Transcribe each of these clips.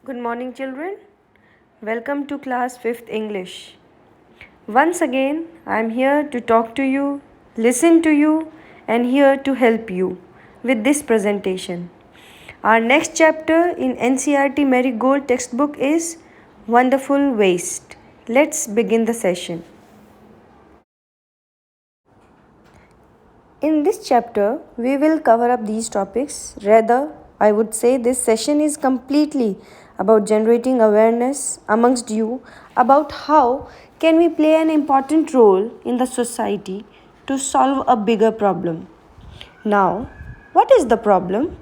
Good morning, children. Welcome to class 5th English. Once again, I am here to talk to you, listen to you, and here to help you with this presentation. Our next chapter in NCERT Marigold textbook is Wonderful Waste. Let's begin the session. In this chapter, we will cover up these topics. Rather, I would say this session is completely about generating awareness amongst you about how can we play an important role in the society to solve a bigger problem. Now, what is the problem?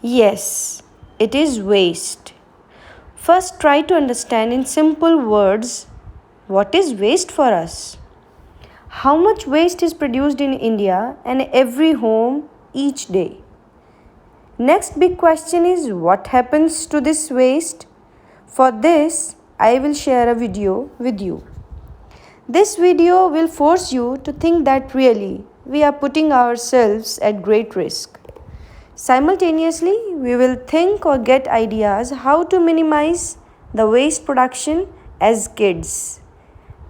Yes, it is waste. First, try to understand in simple words what is waste for us. How much waste is produced in India and every home each day? Next big question is what happens to this waste? For this, I will share a video with you. This video will force you to think that really we are putting ourselves at great risk. Simultaneously, we will think or get ideas how to minimize the waste production as kids.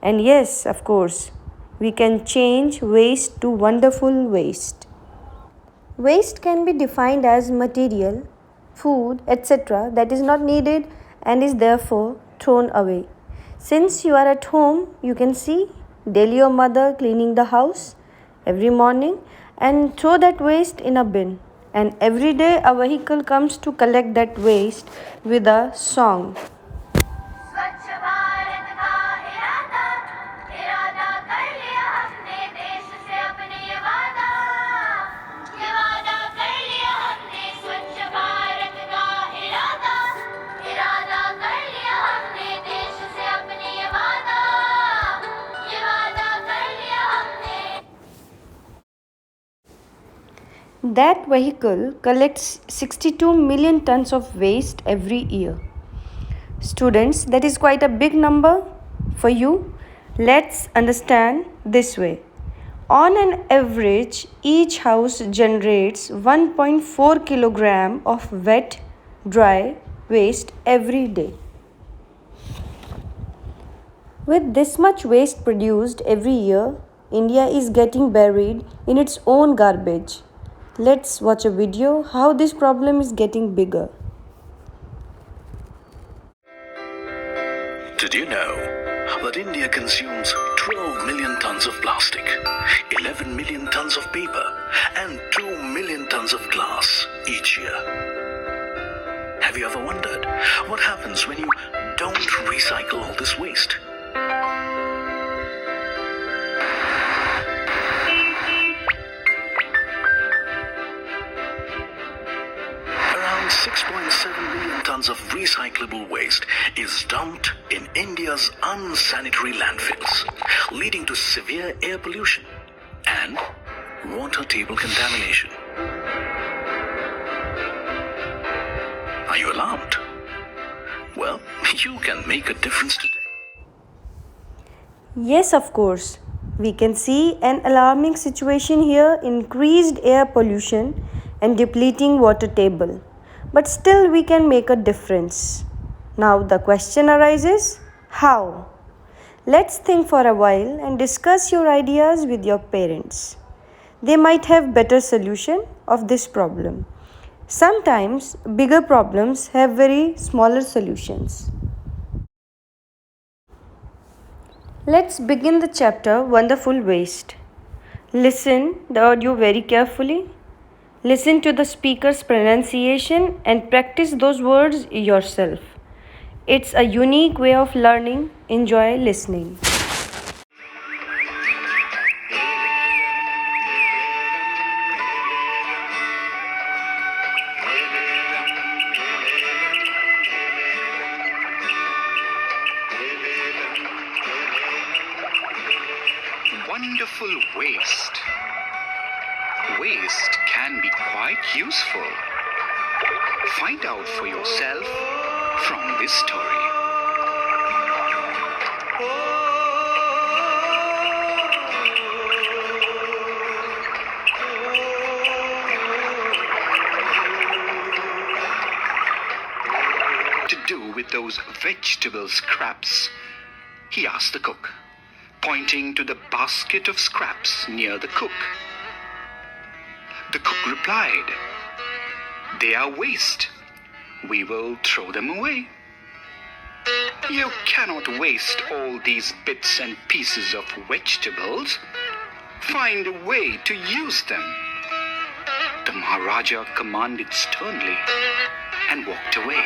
And yes, of course, we can change waste to wonderful waste. Waste can be defined as material, food, etc. that is not needed and is therefore thrown away. Since you are at home, you can see daily your mother cleaning the house every morning and throw that waste in a bin. And every day a vehicle comes to collect that waste with a song. स्वच्छ भारत का इरादा इरादा कर लिया हमने देश से अपने ये वादा कर लिया हमने स्वच्छ भारत का इरादा कर लिया हमने देश से अपने ये वादा कर लिया हमने. That vehicle collects 62 million tons of waste every year. Students, that is quite a big number for you. Let's understand this way. On an average, each house generates 1.4 kilogram of wet, dry waste every day. With this much waste produced every year, India is getting buried in its own garbage. Let's watch a video how this problem is getting bigger. Did you know that India consumes 12 million tons of plastic, 11 million tons of paper, and 2 million tons of glass each year? Have you ever wondered what happens when you don't recycle all this waste? Around 6.7 million tons of recyclable waste is dumped in India's unsanitary landfills, leading to severe air pollution and water table contamination. Are you alarmed? Well, you can make a difference today. Yes, of course. We can see an alarming situation here, increased air pollution and depleting water table. But still we can make a difference. Now the question arises, how? Let's think for a while and discuss your ideas with your parents. They might have better solution of this problem. Sometimes bigger problems have very smaller solutions. Let's begin the chapter Wonderful Waste. Listen the audio very carefully. Listen to the speaker's pronunciation and practice those words yourself. It's a unique way of learning. Enjoy listening. Wonderful waste. Waste can be quite useful. Find out for yourself from this story. do with those vegetable scraps?" he asked the cook, pointing to the basket of scraps near the cook. The cook replied, "They are waste. We will throw them away." "You cannot waste all these bits and pieces of vegetables. Find a way to use them," the Maharaja commanded sternly and walked away.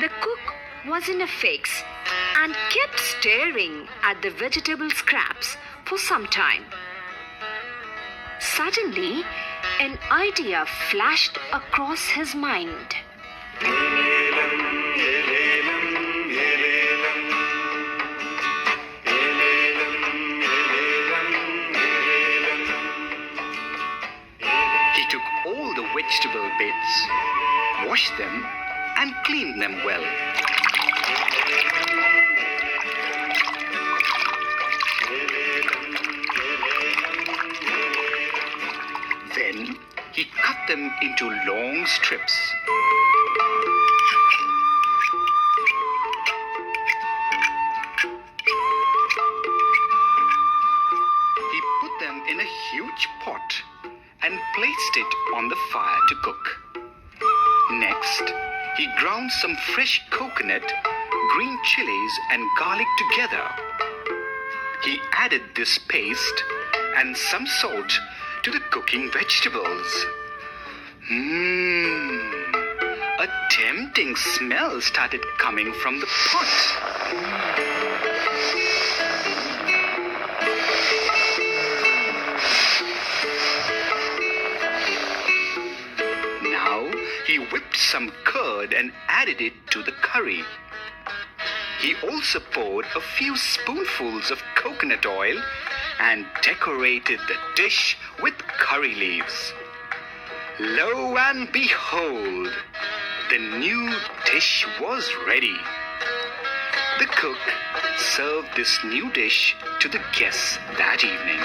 The cook was in a fix and kept staring at the vegetable scraps for some time. Suddenly, an idea flashed across his mind. He took all the vegetable bits, washed them, and cleaned them well. Then he cut them into long strips. He put them in a huge pot and placed it on the fire to cook. Next, he ground some fresh coconut, green chilies, and garlic together. He added this paste and some salt to the cooking vegetables. A tempting smell started coming from the pot. Now he whipped some curd and added it to the curry. He also poured a few spoonfuls of coconut oil and decorated the dish with curry leaves. Lo and behold, the new dish was ready. The cook served this new dish to the guests that evening.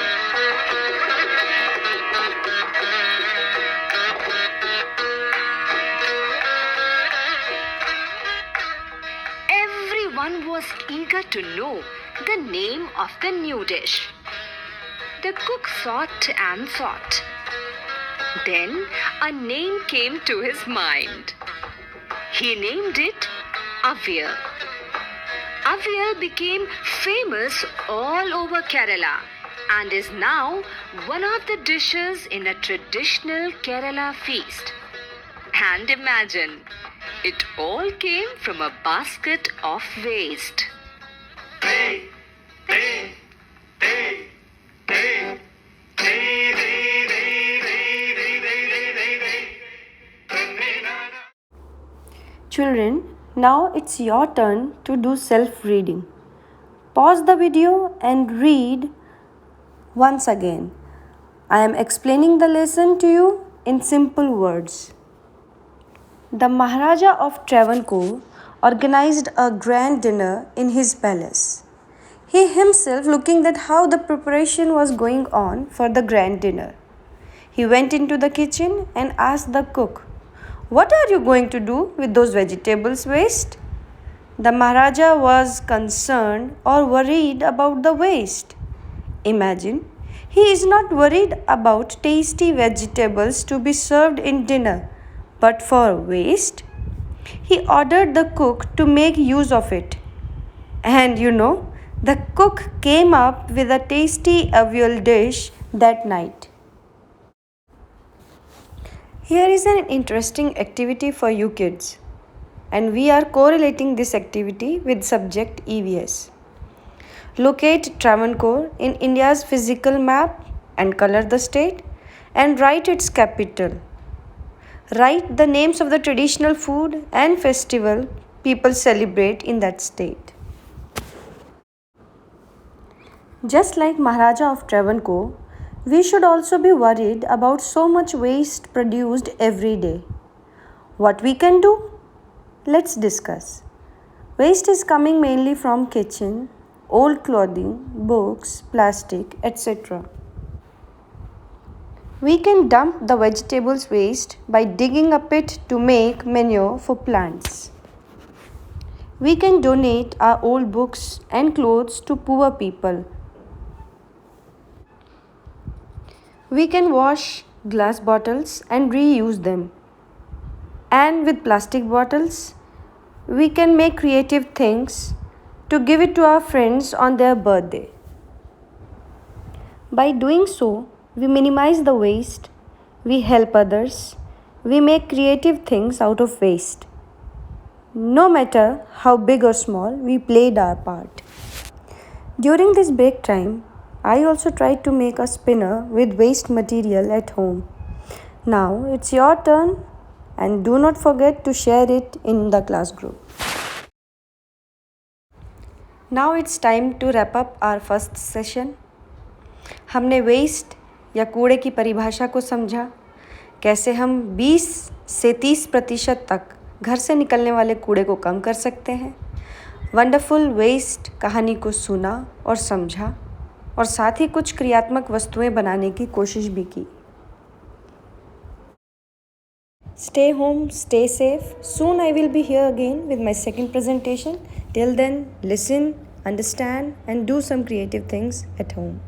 Everyone was eager to know the name of the new dish. The cook thought and thought. Then a name came to his mind. He named it Avial. Avial became famous all over Kerala and is now one of the dishes in a traditional Kerala feast. And imagine, it all came from a basket of waste. Children, now it's your turn to do self-reading. Pause the video and read once again. I am explaining the lesson to you in simple words. The Maharaja of Travancore organized a grand dinner in his palace. He himself looking at how the preparation was going on for the grand dinner. He went into the kitchen and asked the cook, "What are you going to do with those vegetables waste?" The Maharaja was concerned or worried about the waste. Imagine, he is not worried about tasty vegetables to be served in dinner, but for waste. He ordered the cook to make use of it. And the cook came up with a tasty avial dish that night. Here is an interesting activity for you kids, and we are correlating this activity with subject EVS. Locate Travancore in India's physical map and color the state and write its capital. Write the names of the traditional food and festival people celebrate in that state. Just like Maharaja of Travancore, we should also be worried about so much waste produced every day. What we can do? Let's discuss. Waste is coming mainly from kitchen, old clothing, books, plastic, etc. We can dump the vegetables waste by digging a pit to make manure for plants. We can donate our old books and clothes to poor people. We can wash glass bottles and reuse them. And with plastic bottles, we can make creative things to give it to our friends on their birthday. By doing so, we minimize the waste, we help others, we make creative things out of waste. No matter how big or small, we played our part. During this break time, I also tried to make a spinner with waste material at home. Now it's your turn, and do not forget to share it in the class group. Now it's time to wrap up our first session. हमने waste या कूड़े की परिभाषा को समझा, कैसे हम 20 से 30% तक घर से निकलने वाले कूड़े को कम कर सकते हैं। वंडरफुल वेस्ट कहानी को सुना और समझा और साथ ही कुछ क्रियात्मक वस्तुएं बनाने की कोशिश भी की। Stay home, stay safe. Soon I will be here again with my second presentation. Till then, listen, understand, and do some creative things at home.